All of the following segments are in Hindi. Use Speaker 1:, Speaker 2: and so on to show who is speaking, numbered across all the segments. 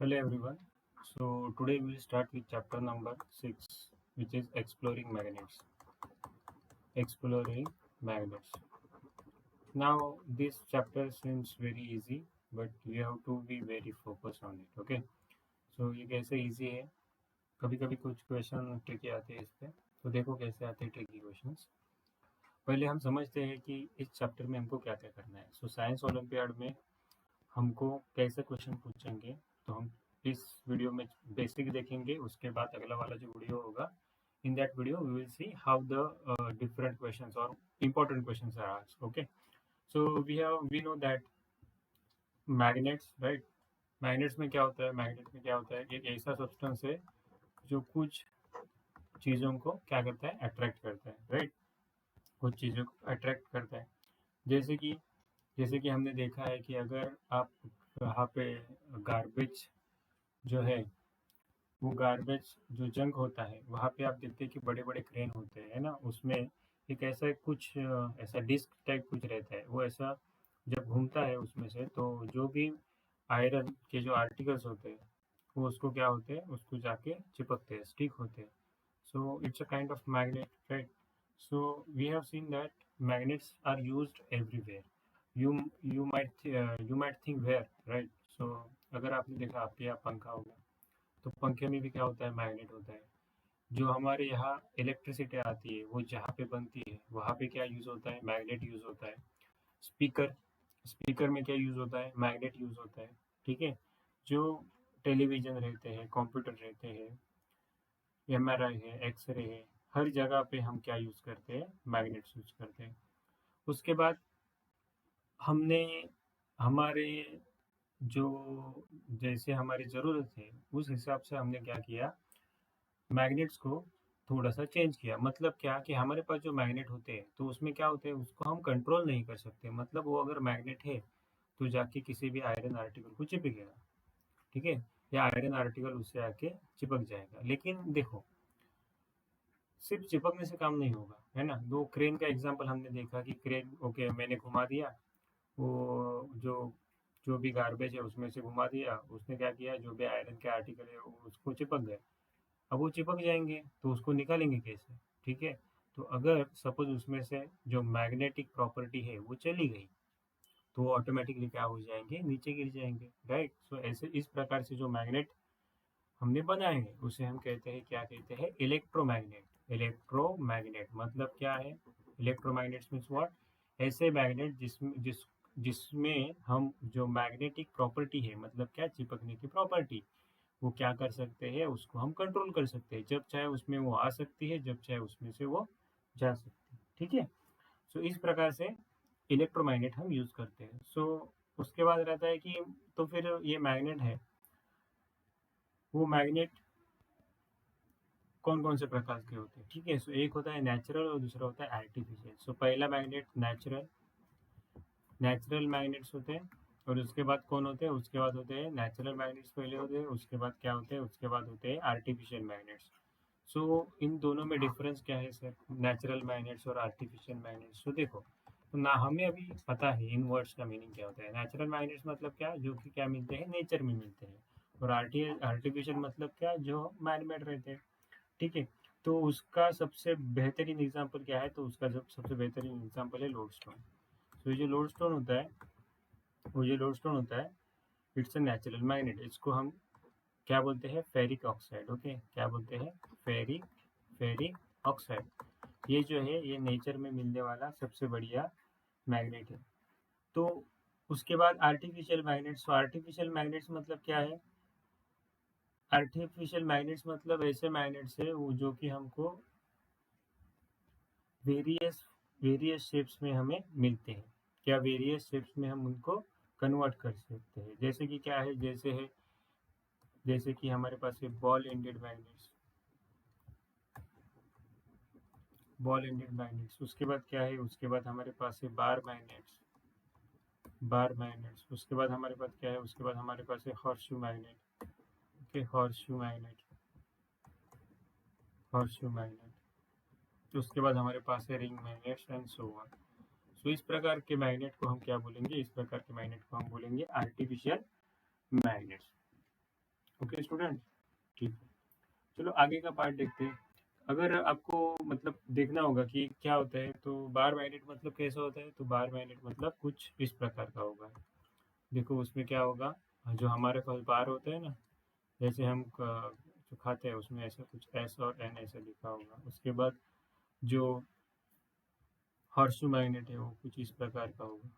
Speaker 1: Hello everyone. So today we'll start with chapter number 6, which is exploring magnets. Exploring magnets. Now this chapter seems very easy, but you have to be very focused on it. Okay. So ये कैसे easy है? कभी कभी कुछ क्वेश्चन ट्रिकी आते हैं इस पे, तो देखो कैसे आते हैं ट्रिकी क्वेश्चंस। पहले हम समझते हैं कि इस चैप्टर में हमको क्या क्या करना है। सो साइंस ओलंपियाड में हमको कैसे क्वेश्चन पूछेंगे, तो हम इस वीडियो में बेसिक देखेंगे। उसके बाद अगला वाला जो वीडियो होगा, in that video we will see how the different questions और important questions are asked. Okay, so we know that magnets, right. Magnets में क्या होता है? मैग्नेट में क्या होता है? एक ऐसा सब्सटेंस है जो कुछ चीज़ों को क्या करता है? अट्रैक्ट करता है, राइट। कुछ चीज़ों को अट्रैक्ट करता है। जैसे कि हमने देखा है कि अगर आप वहाँ पे गार्बेज जो है, वो गार्बेज जो जंक होता है, वहाँ पे आप देखते हैं कि बड़े बड़े क्रेन होते हैं, है ना। उसमें एक ऐसा कुछ ऐसा डिस्क टाइप कुछ रहता है, वो ऐसा जब घूमता है उसमें से, तो जो भी आयरन के जो आर्टिकल्स होते हैं वो उसको क्या होते हैं, उसको जाके चिपकते हैं, स्टिक होते हैं। So it's a kind of magnet, right? So we have seen that magnets are used everywhere. You might think where, right? So अगर आपने देखा आपके यहाँ पंखा होगा, तो पंखे में भी क्या होता है? मैग्नेट होता है। जो हमारे यहाँ इलेक्ट्रिसिटी आती है, वो जहाँ पे बनती है वहाँ पे क्या यूज होता है? मैग्नेट यूज होता है। स्पीकर स्पीकर में क्या यूज होता है? मैग्नेट यूज होता है। ठीक है। जो टेलीविजन रहते हैं, कंप्यूटर रहते हैं, एमआरआई है, एक्सरे है, हर जगह पे हम क्या यूज करते हैं? मैग्नेट्स यूज करते हैं। उसके बाद हमने हमारे जो जैसे हमारी ज़रूरत है उस हिसाब से हमने क्या किया? मैग्नेट्स को थोड़ा सा चेंज किया। मतलब क्या कि हमारे पास जो मैग्नेट होते हैं, तो उसमें क्या होते हैं, उसको हम कंट्रोल नहीं कर सकते। मतलब वो अगर मैग्नेट है तो जाके किसी भी आयरन आर्टिकल को चिपकेगा, ठीक है, या आयरन आर्टिकल उससे आके चिपक जाएगा। लेकिन देखो, सिर्फ चिपकने से काम नहीं होगा, है ना। दो क्रेन का एग्जांपल हमने देखा कि क्रेन, ओके, मैंने घुमा दिया, वो जो जो भी गार्बेज है उसमें से घुमा दिया, उसने क्या किया, जो भी आयरन के आर्टिकल है वो उसको चिपक गए। अब वो चिपक जाएंगे तो उसको निकालेंगे कैसे? ठीक है। तो अगर सपोज उसमें से जो मैग्नेटिक प्रॉपर्टी है वो चली गई, तो वो ऑटोमेटिकली क्या हो जाएंगे? नीचे गिर जाएंगे, राइट। सो ऐसे इस प्रकार से जो मैग्नेट हमने बनाए हैं उसे हम कहते हैं, क्या कहते हैं? इलेक्ट्रोमैग्नेट। इलेक्ट्रोमैग्नेट मतलब क्या है? Electromagnets means what? ऐसे मैग्नेट जिसमें हम जो मैग्नेटिक प्रॉपर्टी है, मतलब क्या? चिपकने की प्रॉपर्टी, वो क्या कर सकते हैं? उसको हम कंट्रोल कर सकते हैं। जब चाहे उसमें वो आ सकती है, जब चाहे उसमें से वो जा सकती है, ठीक है। सो इस प्रकार से इलेक्ट्रोमैग्नेट हम यूज करते हैं। सो उसके बाद रहता है कि तो फिर ये मैग्नेट है, वो मैग्नेट कौन कौन से प्रकार के होते हैं? ठीक है। सो एक होता है नेचुरल और दूसरा होता है आर्टिफिशियल। सो पहला मैग्नेट नेचुरल, नेचुरल मैग्नेट्स होते हैं। और उसके बाद कौन होते हैं? उसके बाद होते हैं नेचुरल मैग्नेट्स, पहले होते हैं, उसके बाद क्या होते हैं? उसके बाद होते हैं आर्टिफिशियल मैग्नेट्स। सो इन दोनों में डिफरेंस क्या है सर? नेचुरल मैग्नेट्स और आर्टिफिशियल मैग्नेट्स। तो देखो, तो ना हमें अभी पता है इन वर्ड्स का मीनिंग क्या होता है। नेचुरल मैग्नेट्स मतलब क्या? जो कि क्या मिलते हैं? नेचर में मिलते हैं। और आर्टिफिशियल मतलब क्या? जो मैन मेड रहते हैं, ठीक है। तो उसका सबसे बेहतरीन एग्जांपल क्या है? तो उसका सबसे बेहतरीन एग्जांपल है लोडस्टोन। तो ये जो लोडस्टोन होता है, वो जो लोडस्टोन होता है, इट्स अ नेचुरल मैग्नेट। इसको हम क्या बोलते हैं? Ferric oxide. ओके, क्या बोलते हैं? Ferric ferric oxide. ये जो है, ये नेचर में मिलने वाला सबसे बढ़िया मैग्नेट है। तो उसके बाद आर्टिफिशियल मैग्नेट्स। तो आर्टिफिशियल मैग्नेट्स मतलब क्या है? आर्टिफिशियल मैग्नेट्स मतलब ऐसे मैग्नेट्स है वो जो कि हमको वेरियस वेरियस शेप्स में हमें मिलते हैं। क्या? वेरियस शेप्स में हम उनको कन्वर्ट कर सकते हैं। जैसे कि क्या है? जैसे कि हमारे पास है ball ended magnets. Ball ended magnets. उसके बाद क्या है? उसके बाद हमारे पास है बार मैग्नेट्स। बार मैग्नेट्स। उसके बाद हमारे पास क्या है? उसके बाद हमारे पास है horseshoe magnet. Okay, horseshoe magnet, horseshoe magnet. उसके बाद हमारे पास है ring magnets and so on. So इस प्रकार के मैग्नेट को हम क्या बोलेंगे? इस प्रकार के मैग्नेट को हम बोलेंगे आर्टिफिशियल मैग्नेट्स। ओके स्टूडेंट, ठीक है। चलो आगे का पार्ट देखते हैं। अगर आपको मतलब देखना होगा कि क्या होता है, तो बार मैग्नेट मतलब कैसा होता है, तो बार मैग्नेट मतलब कुछ इस प्रकार का होगा। देखो उसमें क्या होगा, जो हमारे पास बार होता है ना, जैसे हम जो खाते हैं उसमें ऐसा कुछ एस और एन ऐसा लिखा होगा। उसके बाद जो हॉर्सशू मैग्नेट है वो कुछ इस प्रकार का होगा,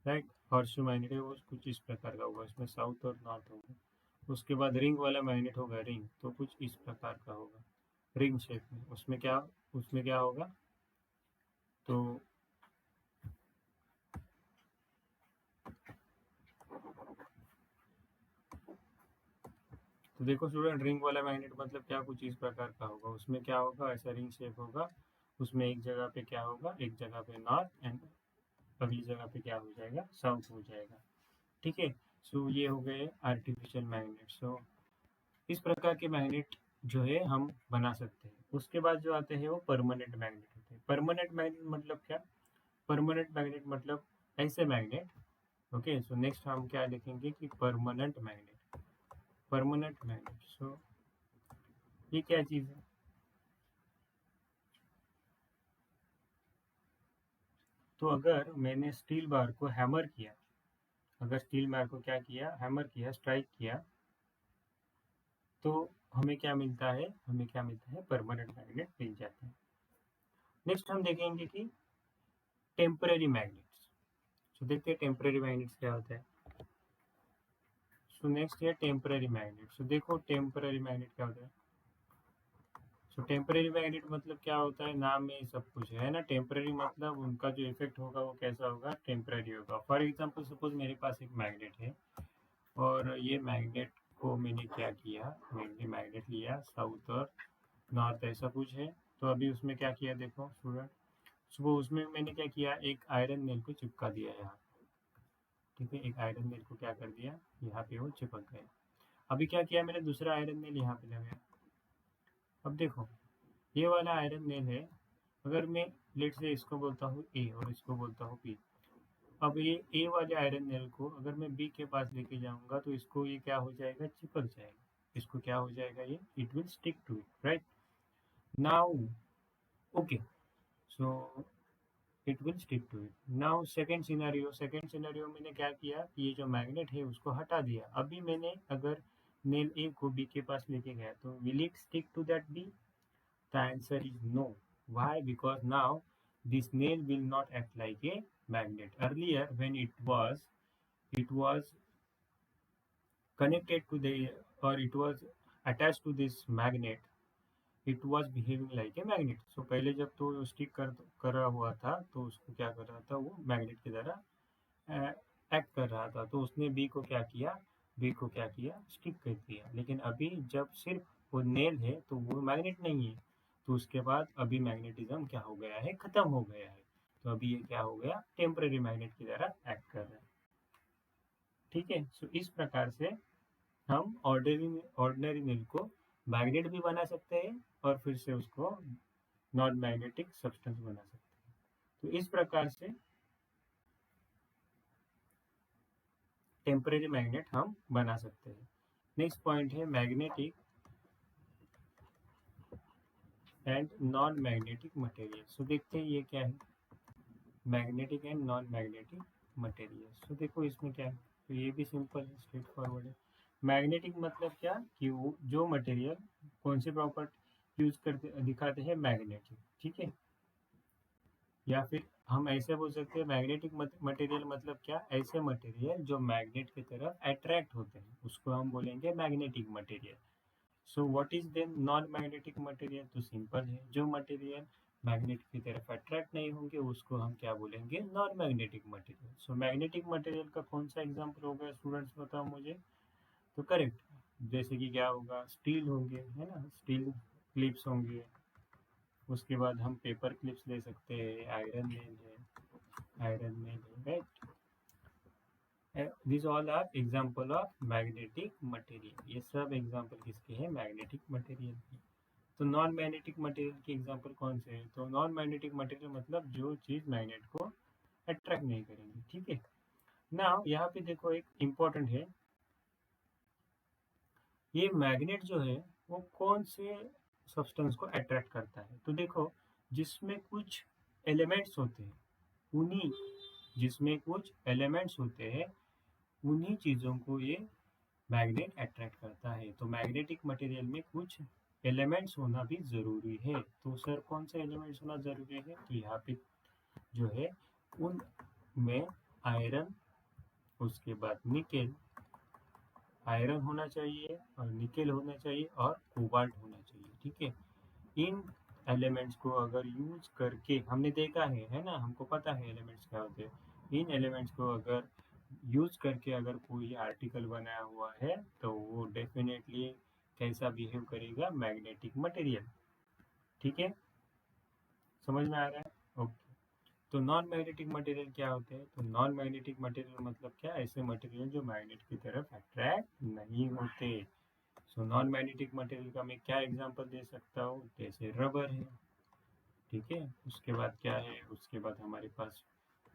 Speaker 1: राइट। हॉर्सशू मैग्नेट है वो कुछ इस प्रकार का होगा, इसमें साउथ और नॉर्थ होगा। उसके बाद रिंग वाला मैग्नेट होगा, रिंग तो कुछ इस प्रकार का होगा, रिंग शेप में। उसमें क्या होगा, तो देखो स्टूडेंट, रिंग वाला मैग्नेट मतलब क्या, कुछ इस प्रकार का होगा। उसमें क्या होगा, ऐसा रिंग शेप होगा। उसमें एक जगह पे क्या होगा, एक जगह पे नॉर्थ एंड अगली जगह पे क्या हो जाएगा, साउथ हो जाएगा। ठीक है। सो ये हो गए आर्टिफिशियल मैग्नेट। सो इस प्रकार के मैग्नेट जो है हम बना सकते हैं। उसके बाद जो आते हैं वो परमानेंट मैग्नेट होते हैं। परमानेंट मैग्नेट मतलब क्या, परमानेंट मैग्नेट मतलब ऐसे मैग्नेट। ओके, सो नेक्स्ट हम क्या लिखेंगे कि परमानेंट मैग्नेट। परमानेंट मैग्नेट, सो ये क्या चीज़ है, तो अगर मैंने स्टील बार को हैमर किया, अगर स्टील बार को क्या किया, हैमर किया, स्ट्राइक किया, तो हमें क्या मिलता है, हमें क्या मिलता है, परमानेंट मैग्नेट मिल जाता है। नेक्स्ट हम देखेंगे कि टेम्पररी मैग्नेट्स। सो देखते हैं टेम्पररी मैग्नेट्स क्या होता है। सो नेक्स्ट है टेम्पररी मैग्नेट। सो देखो टेम्पररी मैग्नेट क्या होता है। सो टेम्पररी मैग्नेट मतलब क्या होता है, नाम में ही सब कुछ है ना। टेम्पररी मतलब उनका जो इफेक्ट होगा वो कैसा होगा, टेम्पररी होगा। फॉर एग्जांपल सपोज मेरे पास एक मैग्नेट है, और ये मैग्नेट को मैंने क्या किया, मैंने मैग्नेट लिया साउथ और नॉर्थ ऐसा कुछ है। तो अभी उसमें क्या किया, देखो स्टूडेंट, सुबह उसमें मैंने क्या किया, एक आयरन नेल को चिपका दिया यहाँ। ठीक है, एक आयरन नेल को क्या कर दिया, यहाँ पे वो चिपक गया। अभी क्या किया मैंने, दूसरा आयरन नेल यहाँ पे लगाया। अब देखो ये वाला आयरन नेल है, अगर मैं लेट से इसको बोलता हूँ ए और इसको बोलता हूँ बी। अब ये ए वाले आयरन नेल को अगर मैं बी के पास लेके जाऊंगा तो इसको ये क्या हो जाएगा, चिपक जाएगा। इसको क्या हो जाएगा, ये it will stick to it, right. Now okay, so it will stick to it. Now second scenario मैंने क्या किया कि ये जो मैग्नेट है उसको हटा दिया। अभी मैंने अगर नेल ए को बी के पास लेके गया तो will it stick to that B, the answer is no. Why? Because now this nail will not act like a magnet. Earlier, when it was connected to the, or it was attached to this magnet, it was behaving like a magnet. So पहले जब तो स्टिक कर रहा हुआ था तो उसको क्या कर रहा था, वो मैग्नेट की तरह एक्ट कर रहा था। तो उसने बी को क्या किया, स्टिक कर दिया। लेकिन अभी जब सिर्फ वो नेल है तो वो मैग्नेट नहीं है, तो उसके बाद अभी मैग्नेटिज्म क्या हो गया है, खत्म हो गया है। तो अभी ये क्या हो गया, टेम्पररी मैग्नेट की तरह एक्ट कर रहा है। ठीक है। सो इस प्रकार से हम ऑर्डिनरी नेल को मैग्नेट भी बना सकते हैं, और फिर से उसको नॉन मैग्नेटिक सब्सटेंस बना सकते हैं। तो इस प्रकार से टेम्परेरी मैग्नेट हम बना सकते हैं। नेक्स्ट पॉइंट है magnetic and non magnetic material. So देखते हैं ये क्या है, magnetic and non magnetic material. So देखो इसमें क्या है, तो ये भी सिंपल है, स्ट्रेट फॉरवर्ड है। मैग्नेटिक मतलब क्या, कि वो जो मटेरियल कौन से प्रॉपर्टी यूज करते दिखाते हैं, मैग्नेटिक। ठीक है, या फिर हम ऐसे बोल सकते हैं मैग्नेटिक मटेरियल मतलब क्या, ऐसे मटेरियल जो मैग्नेट की तरफ अट्रैक्ट होते हैं उसको हम बोलेंगे magnetic material. So what is then non magnetic material, तो सिंपल है, जो मटेरियल मैग्नेट की तरफ अट्रैक्ट नहीं होंगे उसको हम क्या बोलेंगे, non magnetic material. So magnetic material का कौन सा एग्जांपल होगा स्टूडेंट्स, बताओ मुझे। तो करेक्ट, जैसे कि क्या होगा, स्टील होंगे, है ना, स्टील क्लिप्स होंगे। उसके बाद हम पेपर क्लिप्स ले सकते हैं, आयरन नेल है, आयरन नेल है, right. This all are example of magnetic material. ये सब एग्जांपल किसके हैं, मैग्नेटिक मटेरियल के। तो नॉन मैग्नेटिक मटेरियल के एग्जांपल कौन से हैं, तो नॉन मैग्नेटिक मटेरियल मतलब जो चीज़ मैग्नेट को अट्रैक्ट नहीं करेंगी। ठीक है। नाउ यहाँ पे देखो एक इम्पोर्टेंट है, ये मैग्नेट जो है वो कौन से सब्सटेंस को अट्रैक्ट करता है? तो देखो, जिसमें कुछ एलिमेंट्स होते हैं, उन्हीं जिसमें कुछ एलिमेंट्स होते हैं, उन्हीं चीज़ों को ये मैग्नेट अट्रैक्ट करता है। तो मैग्नेटिक मटेरियल में कुछ एलिमेंट्स होना भी ज़रूरी है। तो सर कौन से एलिमेंट्स होना ज़रूरी है? तो यहाँ पे जो है उन में आयरन, उसके बाद निकेल, आयरन होना चाहिए और निकेल होना चाहिए और कोबाल्ट होना चाहिए। ठीक है, इन एलिमेंट्स को अगर यूज करके हमने देखा है ना, हमको पता है एलिमेंट्स क्या होते हैं। इन एलिमेंट्स को अगर यूज करके अगर कोई आर्टिकल बनाया हुआ है तो वो डेफिनेटली कैसा बिहेव करेगा? Magnetic material. ठीक है, समझ में आ रहा है? ओके। तो नॉन मैग्नेटिक मटेरियल क्या होते हैं? तो नॉन मैग्नेटिक मटेरियल मतलब क्या? ऐसे मटेरियल जो मैग्नेट की तरफ अट्रैक्ट नहीं होते। सो नॉन मैग्नेटिक मटेरियल का मैं क्या एग्जांपल दे सकता हूँ? जैसे रबर है। ठीक है, उसके बाद क्या है? उसके बाद हमारे पास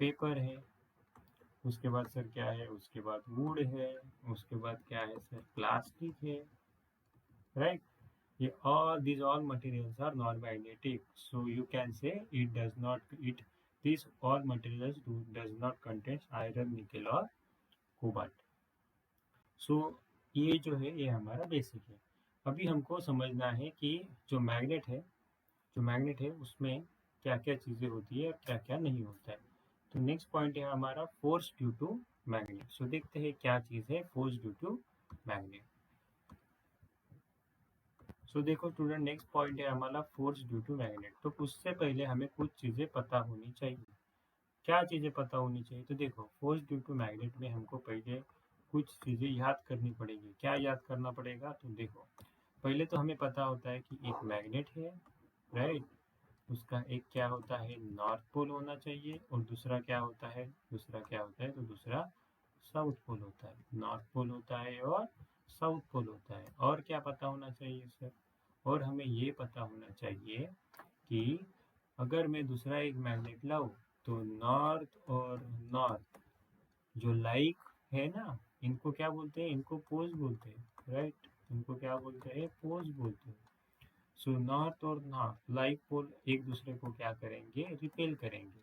Speaker 1: पेपर है। उसके बाद सर क्या है? उसके बाद वुड है। उसके बाद क्या है सर? प्लास्टिक है। राइट? ये all these all materials are non-magnetic, so you can say it does not it these all materials does not contain iron, nickel or cobalt. सो ये जो है ये हमारा बेसिक है। अभी हमको समझना है कि जो मैग्नेट है, जो मैग्नेट है उसमें क्या क्या चीज़ें होती है और क्या क्या नहीं होता है। तो नेक्स्ट पॉइंट है हमारा फोर्स ड्यू टू मैग्नेट। सो देखते हैं क्या चीज़ है फोर्स ड्यू टू मैग्नेट। सो देखो स्टूडेंट, नेक्स्ट पॉइंट है हमारा फोर्स ड्यू टू मैग्नेट। तो उससे पहले हमें कुछ चीज़ें पता होनी चाहिए। क्या चीज़ें पता होनी चाहिए? तो देखो, फोर्स ड्यू टू मैग्नेट में हमको पहले कुछ चीज़ें याद करनी पड़ेगी। क्या याद करना पड़ेगा? तो देखो, पहले तो हमें पता होता है कि एक मैग्नेट है, राइट? उसका एक क्या होता है? नॉर्थ पोल होना चाहिए। और दूसरा क्या होता है? दूसरा क्या होता है? तो दूसरा साउथ पोल होता है। नॉर्थ पोल होता है और साउथ पोल होता है। और क्या पता होना चाहिए सर? और हमें ये पता होना चाहिए कि अगर मैं दूसरा एक मैग्नेट लाऊं तो नॉर्थ और नॉर्थ जो लाइक है ना, इनको क्या बोलते हैं? इनको पोल्स बोलते हैं, राइट? इनको क्या बोलते हैं? पोल्स बोलते हैं। सो नॉर्थ और नॉर्थ लाइक पोल एक दूसरे को क्या करेंगे? रिपेल करेंगे।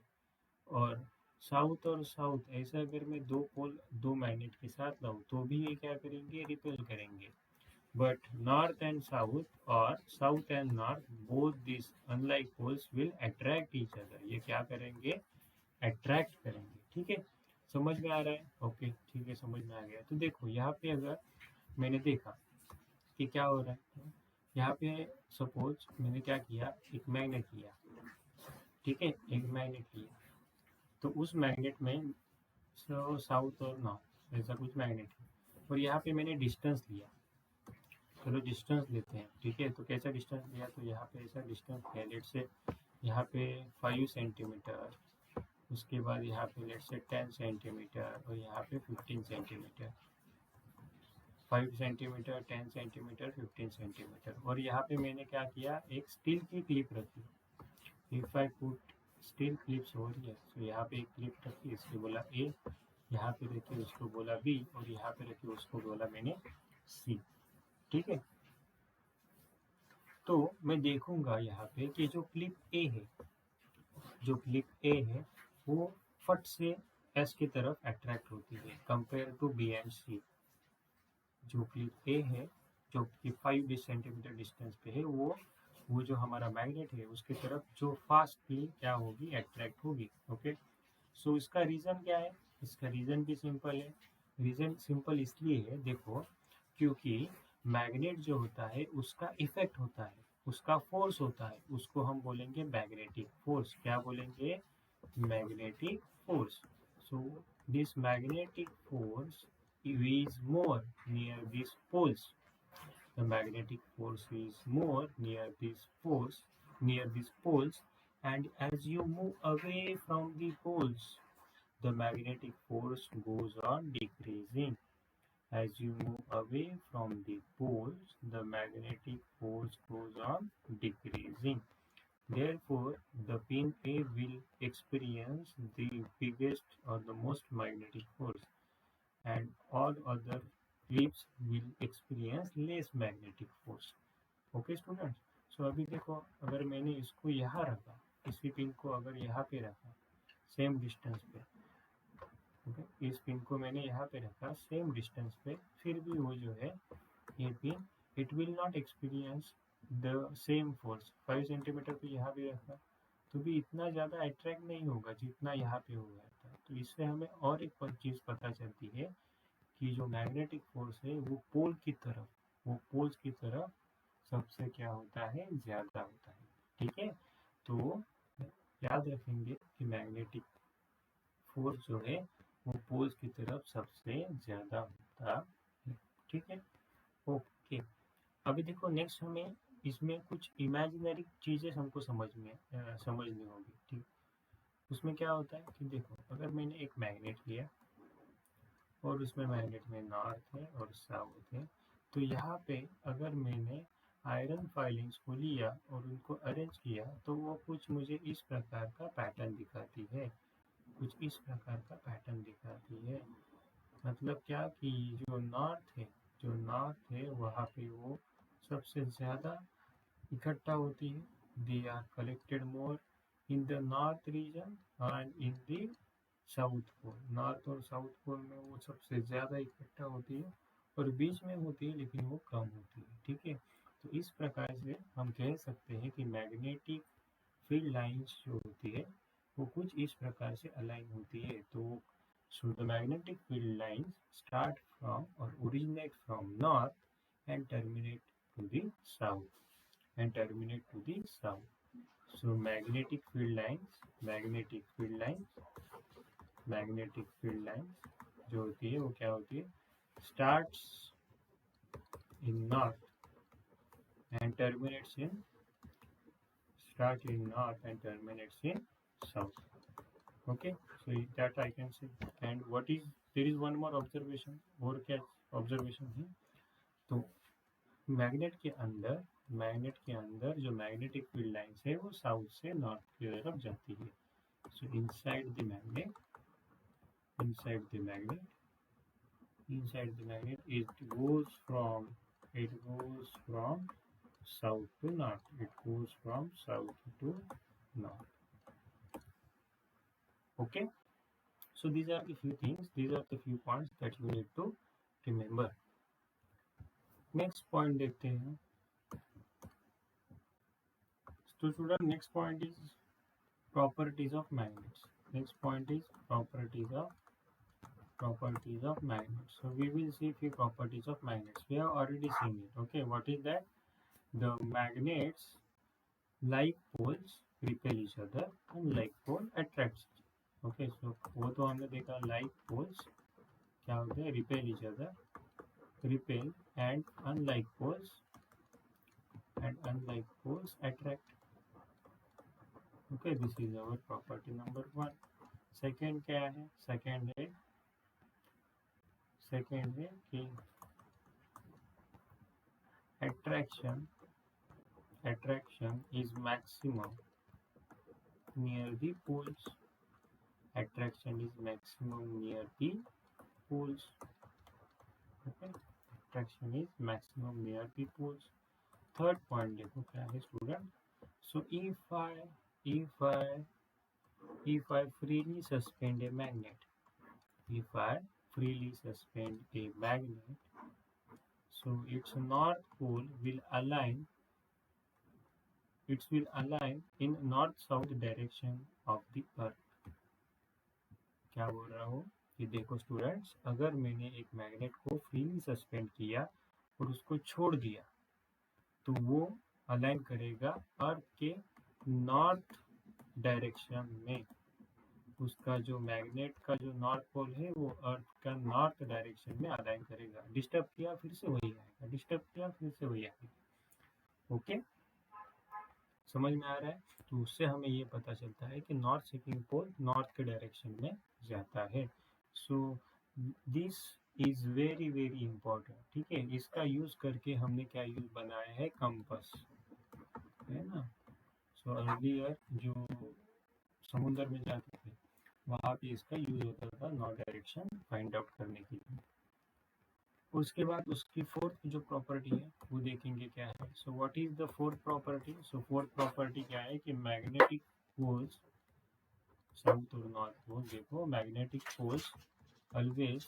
Speaker 1: और साउथ और साउथ ऐसा अगर मैं दो पोल दो मैग्नेट के साथ लाऊं तो भी ये क्या करेंगे? रिपेल करेंगे। But north and south or south and north, both these unlike poles will attract each other. ये क्या करेंगे? अट्रैक्ट करेंगे। ठीक है, समझ में आ रहा है? ओके, ठीक है, समझ में आ गया। तो देखो यहाँ पे अगर मैंने देखा कि क्या हो रहा है, यहाँ पे सपोज मैंने क्या किया, एक मैग्नेट लिया। ठीक है, एक मैग्नेट लिया तो उस मैग्नेट में साउथ और नॉर्थ ऐसा कुछ मैग्नेट है। और यहाँ पे मैंने डिस्टेंस लिया। चलो डिस्टेंस लेते हैं। ठीक है, तो कैसा डिस्टेंस लिया? तो यहाँ पे ऐसा डिस्टेंस लिया, लेट से यहाँ पे 5 सेंटीमीटर, उसके बाद यहाँ पे लेट से 10 सेंटीमीटर और यहाँ पे 15 सेंटीमीटर। 5 centimetre, 10 centimetre, 15 centimetre. और यहाँ पे मैंने क्या किया? एक स्टील की क्लिप रखी। If I put steel clips over here, तो यहाँ पे एक क्लिप रखी, इसको बोला ए, यहाँ पे रखी उसको बोला बी, और यहाँ पे रखी उसको बोला मैंने सी। ठीक है, तो मैं देखूंगा यहाँ पे कि जो क्लिप ए है, जो क्लिप ए है वो फट से एस की तरफ अट्रैक्ट होती है कंपेयर टू बी एंड सी। जो क्लिप ए है जो कि 5 सेंटीमीटर डिस्टेंस पे है, वो जो हमारा मैग्नेट है उसकी तरफ जो फास्टली क्या होगी? अट्रैक्ट होगी। ओके, सो इसका रीज़न क्या है? इसका रीज़न भी सिंपल है। रीज़न सिंपल इसलिए है, देखो, क्योंकि मैग्नेट जो होता है उसका इफेक्ट होता है, उसका फोर्स होता है, उसको हम बोलेंगे मैग्नेटिक फोर्स। क्या बोलेंगे? Magnetic force. So this magnetic force is more near these poles. The magnetic force is more near these poles, and as you move away from the poles, the magnetic force goes on decreasing. As you move away from the poles, the magnetic force goes on decreasing. Therefore, the pin A will experience the biggest or the most magnetic force, and all other leaves will experience less magnetic force. Okay students, so अभी देखो अगर मैंने इसको यहाँ रखा, इसी पिन को अगर यहाँ पे रखा सेम डिस्टेंस पे, ओके इस पिन को मैंने यहाँ पे रखा सेम डिस्टेंस पे, फिर भी वो जो है ये pin it will not experience the same force. 5 centimetre पे यहाँ भी रखा तो भी इतना ज़्यादा अट्रैक्ट नहीं होगा जितना यहाँ पे हो गया था। तो इससे हमें और एक चीज़ पता चलती है कि जो मैग्नेटिक फोर्स है वो पोल्स की तरफ सबसे क्या होता है, ज़्यादा होता है। ठीक है, तो याद रखेंगे कि मैग्नेटिक फोर्स जो है वो पोल्स की तरफ सबसे ज़्यादा होता है। ठीक है, ओके। अभी देखो नेक्स्ट हमें इसमें कुछ इमेजिनरी चीज़ें हमको समझनी होगी। ठीक, उसमें क्या होता है कि देखो अगर मैंने एक मैग्नेट लिया और उसमें मैग्नेट में नॉर्थ है और साउथ है, तो यहाँ पे अगर मैंने आयरन फाइलिंग्स को लिया और उनको अरेंज किया तो वो कुछ मुझे इस प्रकार का पैटर्न दिखाती है, कुछ इस प्रकार का पैटर्न दिखाती है। मतलब क्या कि जो नॉर्थ है वहाँ पे वो सबसे ज़्यादा इकट्ठा होती है। They are collected more in the north region and in the south pole. North और साउथ पोल में वो सबसे ज़्यादा इकट्ठा होती है और बीच में होती है लेकिन वो कम होती है। ठीक है, तो इस प्रकार से हम कह सकते हैं कि मैग्नेटिक फील्ड लाइंस जो होती है वो कुछ इस प्रकार से अलाइन होती है। तो so the magnetic field lines start from or originate from north and terminate to the south. So magnetic field lines जो होती है वो क्या होती है, starts in north and terminates in south. Okay, so that I can say. And there is one more observation, और क्या ऑब्जर्वेशन है, तो मैग्नेट के अंदर जो मैग्नेटिक फील्ड लाइंस है वो साउथ से नॉर्थ की तरफ जाती है। सो inside the magnet it goes from south to north. Okay, so these are the few points that you need to remember. Next point देखते हैं। तो student next point is properties of magnets. Properties of magnets. So we will see few properties of magnets. We have already seen it. Okay, what is that? The magnets like poles repel each other and like pole attracts. Okay, so वो तो हमने देखा, like poles क्या होते हैं, repel each other, and unlike poles attract. Okay, this is our property number 1. Second क्या है, सेकेंड है कि attraction is maximum near the poles. Okay, attraction is maximum near the poles. Third point देखो क्या है student. So if I freely suspend a magnet, so its north pole will align in north-south direction of the earth. क्या बोल रहा हूँ कि देखो स्टूडेंट्स, अगर मैंने एक मैग्नेट को फ्रीली सस्पेंड किया और उसको छोड़ दिया तो वो अलाइन करेगा अर्थ के नॉर्थ डायरेक्शन में। उसका जो मैग्नेट का जो नॉर्थ पोल है वो अर्थ का नॉर्थ डायरेक्शन में अलाइन करेगा। डिस्टर्ब किया फिर से वही आएगा, ओके, समझ में आ रहा है? तो उससे हमें ये पता चलता है कि नॉर्थ सेकिंग पोल नॉर्थ के डायरेक्शन में जाता है। So this is very very important. ठीक है, इसका यूज करके हमने क्या यूज बनाया है, कंपास, है ना। सो अर्लियर जो समुद्र में जाते थे वहाँ पे इसका यूज होता था नॉर्थ डायरेक्शन फाइंड आउट करने के लिए। उसके बाद उसकी फोर्थ जो प्रॉपर्टी है वो देखेंगे क्या है। So what is the fourth property? So fourth property क्या है कि मैग्नेटिक पोल्स साउथ और नॉर्थ पोल, देखो always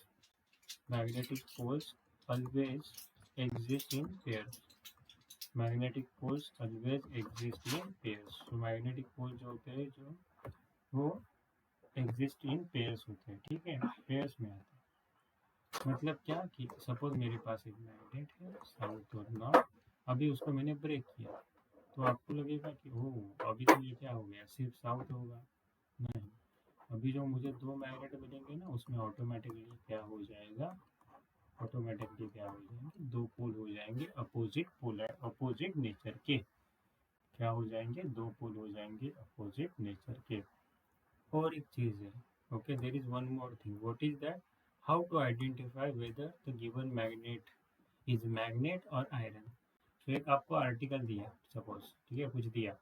Speaker 1: magnetic poles always exist in pairs. Magnetic poles always exist in pairs. तो मैग्नेटिक पोल जो होते हैं जो वो एग्जिस्ट इन पेयर्स होते हैं, ठीक है, पेयर्स में आते हैं। मतलब क्या कि सपोज मेरे पास एक मैग्नेट है साउथ और नॉर्थ, अभी उसको मैंने ब्रेक किया तो आपको लगेगा कि ओह अभी तो ये क्या हो गया, सिर्फ साउथ होगा। नहीं, अभी जो मुझे दो मैग्नेट मिलेंगे ना उसमें ऑटोमेटिकली क्या हो जाएगा, ऑटोमेटिकली क्या हो जाएंगे, दो पोल हो जाएंगे अपोजिट पोलर अपोजिट नेचर के। क्या हो जाएंगे, दो पोल हो जाएंगे अपोजिट नेचर के। और एक चीज है, okay, there is one more thing, what is that, how to identify whether the given magnet is magnet और आयरन। तो एक आपको आर्टिकल दिया सपोज, ठीक है, कुछ दिया,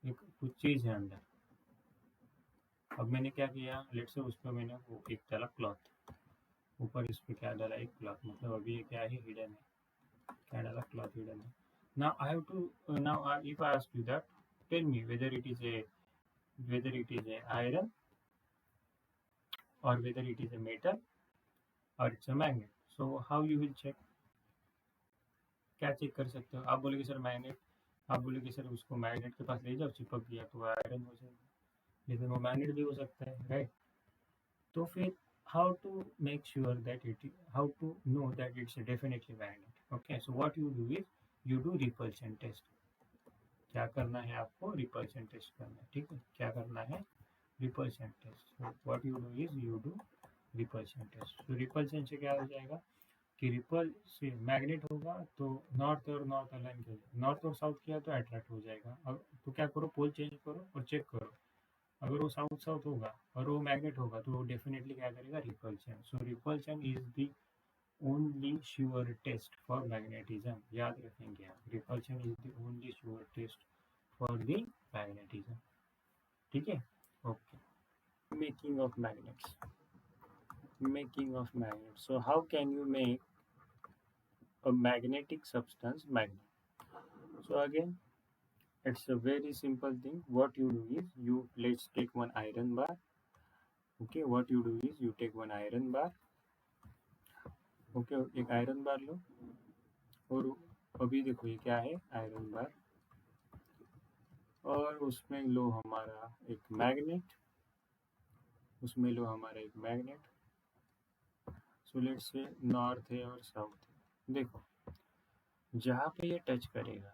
Speaker 1: एक कुछ चीज है अंदर। अब मैंने क्या किया, लेट से उस पर मैंने वो एक डाला क्लॉथ, ऊपर इस पर क्या डाला, एक क्लॉथ, मतलब अभी ये क्या है, हिडन है, क्या डाला, क्लॉथ हिडन है। Now I have to now if I ask you that tell me whether it is a iron or whether it is a metal or it's a magnet. So how you will check? क्या चेक कर सकते हो? आप बोलोगे सर मैग्नेट, आप बोलोगे सर उसको मैग्नेट के पास ले जाओ, चिपक गया तो आयरन हो जाएगा, लेकिन वो मैग्नेट भी हो सकता है, राइट? तो फिर how to make sure that how to know that it's definitely magnet? Okay, so what you do is you do repulsion test. क्या करना है आपको, रिपल्शन टेस्ट करना है, ठीक है, क्या करना है, repulsion test. so what you do is you do repulsion test. तो रिपल्शन से क्या हो जाएगा कि रिपल से मैग्नेट होगा तो नॉर्थ और नॉर्थ अलाइन किया, नॉर्थ और साउथ किया तो अट्रैक्ट हो जाएगा। अब तो क्या करो, पोल चेंज करो और चेक करो, अगर वो साउथ साउथ होगा और वो मैग्नेट होगा तो वो डेफिनेटली क्या करेगा, repulsion. So repulsion is the only sure test for magnetism, याद रखेंगे आप, repulsion is the only sure test for the magnetism, ठीक है, okay. Making of magnets, making of magnet. So how can you make a magnetic substance magnet? So again, it's a very simple thing. What you do is you, let's take one iron bar. Okay, what you do is you take one iron bar. Okay, एक आयरन बार लो और अभी देखो ये क्या है, आयरन बार, और उसमें लो हमारा एक मैग्नेट, उसमें लो हमारा एक magnet. So let's say north है और साउथ है, देखो जहाँ पे ये टच करेगा,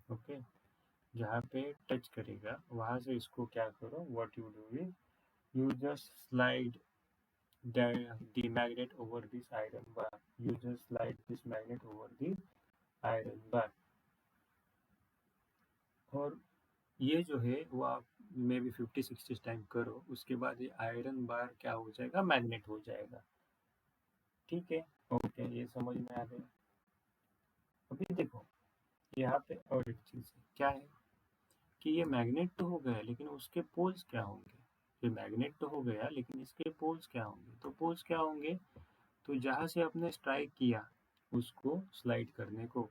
Speaker 1: ओके, जहाँ पे टच करेगा वहाँ से इसको क्या करो, what you do is you just slide the magnet over this iron bar, you just slide this magnet over the iron bar, और ये जो है वो आप मे बी 50-60 टाइम करो, उसके बाद ये आयरन बार क्या हो जाएगा, मैग्नेट हो जाएगा, ठीक है, ओके, ये समझ में आ गया। अभी देखो यहाँ पे और एक चीज है, क्या है कि ये मैग्नेट तो हो गया लेकिन उसके पोल्स क्या होंगे, ये मैग्नेट तो हो गया लेकिन इसके पोल्स क्या होंगे, तो पोल्स क्या होंगे, तो जहाँ से आपने स्ट्राइक किया उसको स्लाइड करने को,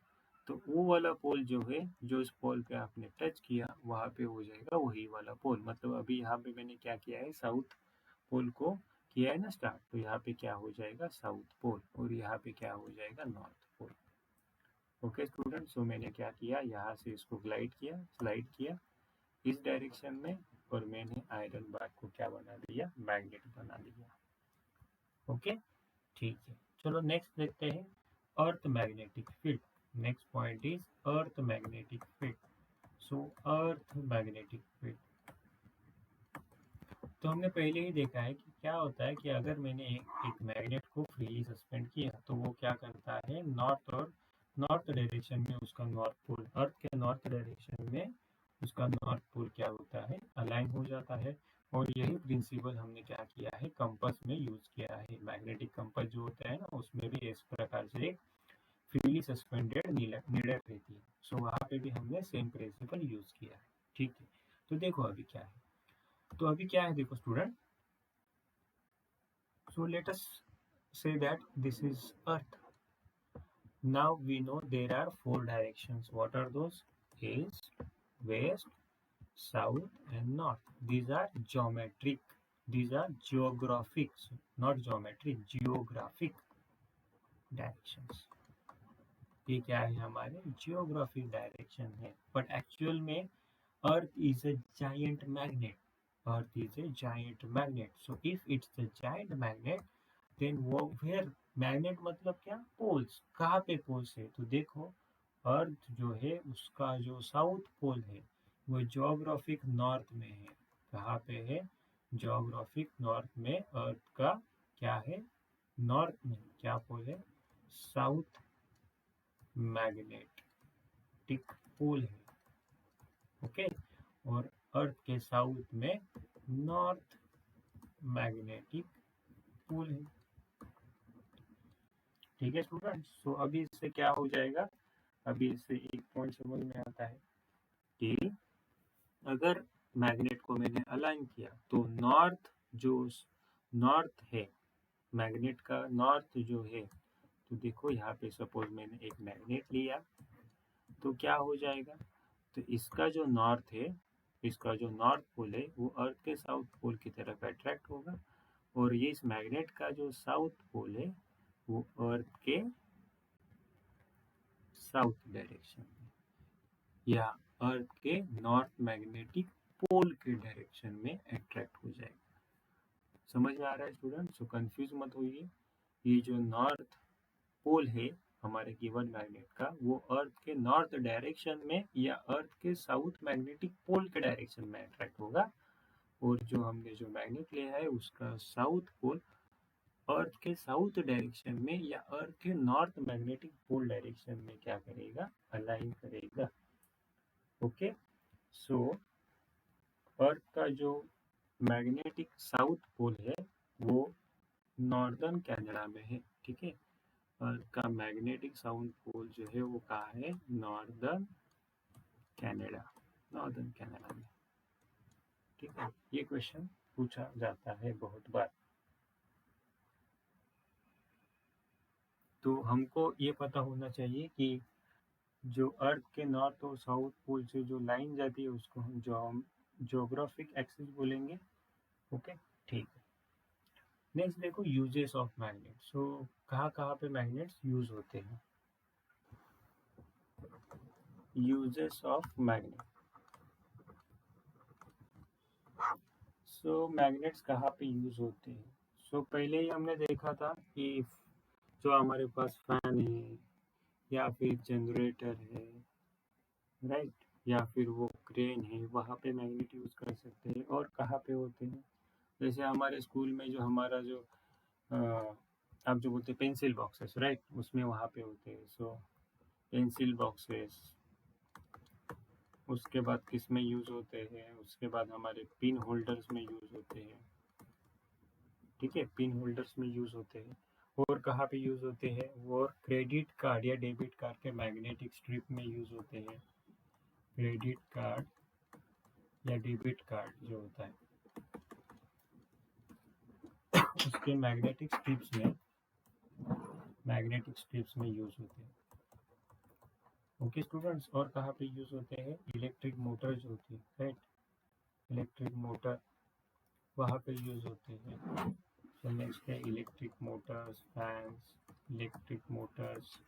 Speaker 1: तो वो वाला पोल जो है, जो इस पोल पे आपने टच किया वहाँ पे हो जाएगा वही वाला पोल। मतलब अभी यहाँ पे मैंने क्या किया है, साउथ पोल को किया है ना स्टार्ट, तो यहाँ पे क्या हो जाएगा, साउथ पोल, और यहाँ पे क्या हो जाएगा, नॉर्थ पोल। ओके स्टूडेंट, सो मैंने क्या किया, यहाँ से इसको ग्लाइड किया, स्लाइड किया इस डायरेक्शन में, और मैंने आयरन बार को क्या बना दिया, मैग्नेट बना दिया, ओके, ठीक है। चलो नेक्स्ट देखते हैं, earth magnetic field. Next point is earth magnetic field. So earth magnetic field, तो हमने पहले ही देखा है कि क्या होता है कि अगर मैंने एक मैग्नेट को फ्रीली सस्पेंड किया तो वो क्या करता है, नॉर्थ और नॉर्थ डायरेक्शन में उसका नॉर्थ पोल, अर्थ के नॉर्थ डायरेक्शन में उसका नॉर्थ पोल क्या होता है, अलाइन हो जाता है। और यही प्रिंसिपल हमने क्या किया है, कंपास में यूज किया है। मैग्नेटिक कंपास जो होता है ना उसमें भी इस प्रकार से एक फ्रीली सस्पेंडेड नीडल रहती है। सो वहाँ पे भी हमने सेम प्रिंसिपल यूज किया है, ठीक है। तो देखो अभी क्या है, तो अभी क्या है देखो student, so let us say that this is Earth. Now we know there are four directions. What are those? East, west, south, and north. These are geometric. These are geographic, not geometric, geographic directions. ये क्या है हमारे जियोग्राफिक डायरेक्शन है. बट एक्चुअल में earth is a giant magnet. Earth is a giant magnet. So if it's a giant magnet then वो वेयर मैग्नेट मतलब क्या? पोल्स. कहाँ पे पोल्स है? तो देखो अर्थ जो है उसका जो साउथ पोल है वो जियोग्राफिक नॉर्थ में है. कहाँ पे है? जियोग्राफिक नॉर्थ में अर्थ का क्या है? नॉर्थ में क्या पोल है? साउथ मैग्नेटिक पोल है. ओके. और अर्थ के साउथ में नॉर्थ मैग्नेटिक पोल है. ठीक है स्टूडेंट्स. सो अभी इससे क्या हो जाएगा? अभी इससे एक पॉइंट समझ में आता है कि अगर मैग्नेट को मैंने अलाइन किया तो नॉर्थ जो नॉर्थ है मैग्नेट का नॉर्थ जो है, तो देखो यहाँ पे सपोज मैंने एक मैग्नेट लिया तो क्या हो जाएगा? तो इसका जो नॉर्थ है, इसका जो नॉर्थ पोल है वो अर्थ के साउथ पोल की तरफ अट्रैक्ट होगा. और ये इस मैग्नेट का जो साउथ पोल है वो अर्थ के साउथ डायरेक्शन में या अर्थ के नॉर्थ मैग्नेटिक पोल के डायरेक्शन में अट्रैक्ट हो जाएगा. समझ में आ रहा है स्टूडेंट? सो कंफ्यूज मत होइए. ये जो नॉर्थ पोल है हमारे गिवन मैग्नेट का वो अर्थ के नॉर्थ डायरेक्शन में या अर्थ के साउथ मैग्नेटिक पोल के डायरेक्शन में अट्रैक्ट होगा. और जो हमने जो मैग्नेट लिया है उसका साउथ पोल अर्थ के साउथ डायरेक्शन में या अर्थ के नॉर्थ मैग्नेटिक पोल डायरेक्शन में क्या करेगा? अलाइन करेगा. ओके. सो अर्थ का जो मैग्नेटिक साउथ पोल है वो नॉर्दर्न कनाडा में है. ठीक है. अर्थ का मैग्नेटिक साउथ पोल जो है वो कहाँ है? Northern Canada. नॉर्दर्न कनाडा में. ठीक है. ये क्वेश्चन पूछा जाता है बहुत बार. तो हमको ये पता होना चाहिए कि जो अर्थ के नॉर्थ और साउथ पोल से जो लाइन जाती है उसको हम ज्योग्राफिक एक्सिस बोलेंगे. ओके. ठीक है. नेक्स्ट देखो यूजेस ऑफ मैग्नेट. सो कहाँ कहाँ पे मैग्नेट्स यूज होते हैं? Uses of magnet. So magnets कहाँ पे यूज होते हैं? सो पहले ही हमने देखा था कि जो हमारे पास फैन है या फिर जनरेटर है, राइट, या फिर वो क्रेन है, वहाँ पे मैग्नेट यूज कर सकते हैं. और कहाँ पे होते हैं? जैसे हमारे स्कूल में जो हमारा जो आप जो बोलते हैं पेंसिल बॉक्सेस, राइट, उसमें वहाँ पे होते हैं. So pencil boxes. उसके बाद किस में यूज होते हैं? उसके बाद हमारे पिन होल्डर्स में यूज होते हैं. ठीक है. पिन होल्डर्स में यूज होते हैं. और कहाँ पे यूज होते हैं? वो क्रेडिट कार्ड या डेबिट कार्ड के मैग्नेटिक स्ट्रिप में यूज होते हैं. क्रेडिट कार्ड या डेबिट कार्ड जो होता है उसके मैग्नेटिक स्ट्रिप्स में यूज होते हैं. Okay students. और कहाँ पे यूज होते हैं? इलेक्ट्रिक मोटर जो होती है, राइट, इलेक्ट्रिक मोटर वहाँ पे यूज होते हैं. तो नेक्स्ट है electric Motors, fans, electric Motors.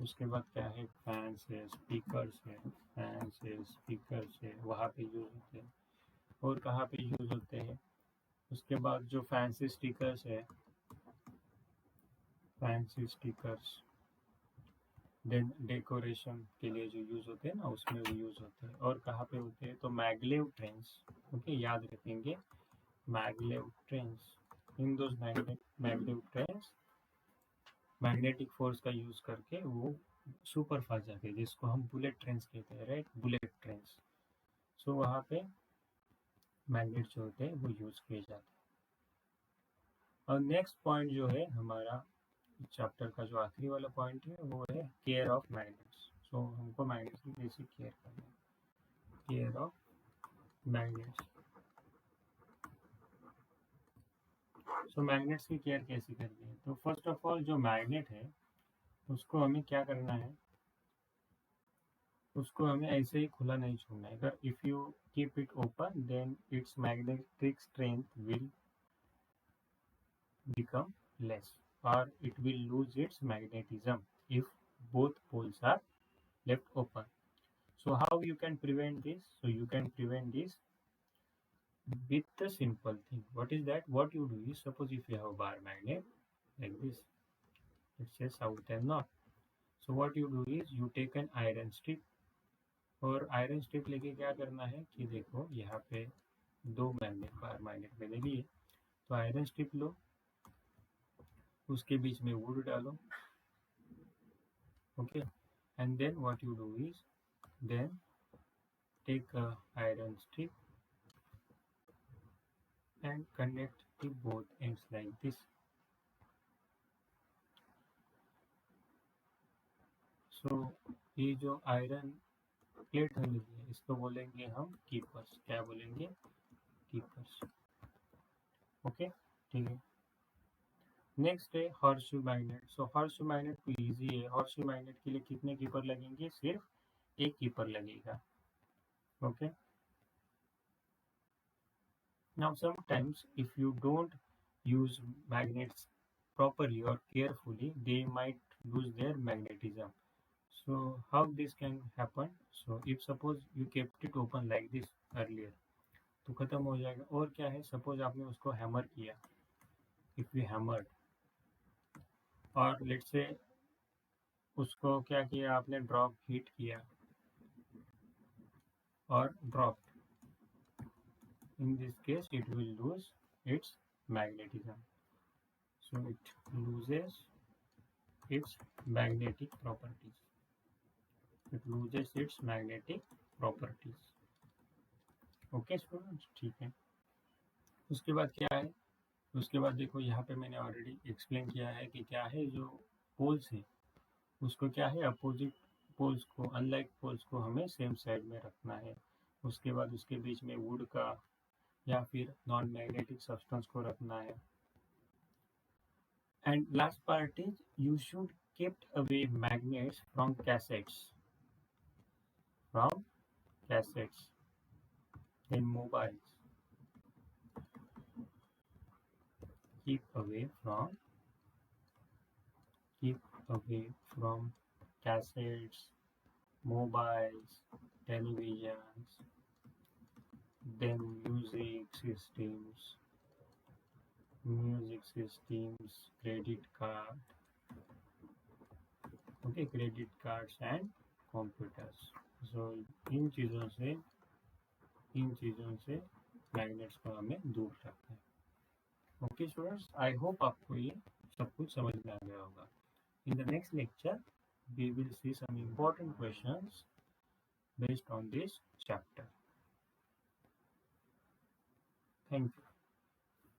Speaker 1: उसके बाद क्या है? फैंस है, स्पीकर्स है, फैंस है, स्पीकर्स है, वहाँ पे यूज होते हैं. और कहाँ पे यूज होते हैं? उसके बाद जो फैंसी स्टिकर्स है, फैंसी स्टिकर्स डेकोरेशन के लिए जो यूज होते हैं ना, उसमें भी यूज होते हैं. और कहाँ पे होते हैं? तो मैगलेव ट्रेन्स. ओके. याद रखेंगे maglev trains. In those maglev trains magnetic force का यूज करके वो सुपर फास्ट जाते हैं, जिसको हम बुलेट ट्रेन्स कहते हैं, राइट, बुलेट ट्रेन्स. सो वहाँ पे मैग्नेट जो होते हैं वो यूज किए जाते हैं. और नेक्स्ट पॉइंट जो है हमारा चैप्टर का जो आखिरी वाला पॉइंट है वो है केयर ऑफ मैग्नेट्स. सो हमको मैग्नेट्स की कैसे केयर करना है? Care of magnets. So magnets की केयर कैसे करनी है? तो फर्स्ट ऑफ ऑल जो मैग्नेट है उसको हमें क्या करना है, उसको हमें ऐसे ही खुला नहीं छोड़ना है। अगर if you keep it open then its magnetic strength will become less or it will lose its magnetism if both poles are left open. So how you can prevent this? So you can prevent this with the simple thing. What is that? What you do is, suppose if you have a bar magnet like this, let's say south and north. So what you do is you take an iron strip, और आयरन स्ट्रिप लेके क्या करना है कि देखो यहाँ पे दो मैग्नेट बार मैग्नेट मैंने लिए, तो आयरन स्ट्रिप लो, उसके बीच में वुड डालो, okay, and then what you do is then take a iron strip and connect the both ends like this. So ये जो आयरन प्लेट है इसको बोलेंगे हम कीपर्स। क्या बोलेंगे? कीपर्स। ओके, ठीक है। नेक्स्ट है हॉर्सशू मैग्नेट। सो हॉर्सशू मैग्नेट तो ईजी है। हॉर्सशू मैग्नेट के लिए कितने कीपर लगेंगे? सिर्फ एक कीपर लगेगा। Okay, now sometimes if you don't use magnets properly or carefully, they might lose their magnetism. So how this can happen? So if suppose you kept it open like this earlier, तो खत्म हो जाएगा। और क्या है, सपोज आपने उसको हैमर किया, इफ यू हैमर्ड, और लेट्स से उसको क्या किया आपने, ड्रॉप हीट किया और drop, in this case it will lose its magnetism. So it loses its magnetic properties. It loses its magnetic properties. Okay students, ठीक है। उसके बाद क्या है? उसके बाद देखो यहाँ पे मैंने ऑलरेडी एक्सप्लेन किया है कि क्या है, जो पोल्स है उसको क्या है, अपोजिट पोल्स को, अनलाइक पोल्स को हमें सेम साइड में रखना है। उसके बाद उसके बीच में वुड का या फिर नॉन मैग्नेटिक सब्सटेंस को रखना है। And last part is you should kept away magnets from cassettes in mobiles. Keep away from keep away from cassettes, mobiles, televisions, then music systems, credit cards and computers. So इन चीज़ों से मैग्नेट्स को हमें दूर रखना है। ओके स्टूडेंट्स, आई होप आपको ये सब कुछ समझ में आ गया होगा। In the next lecture, we will see some important questions based on this chapter. Thank you.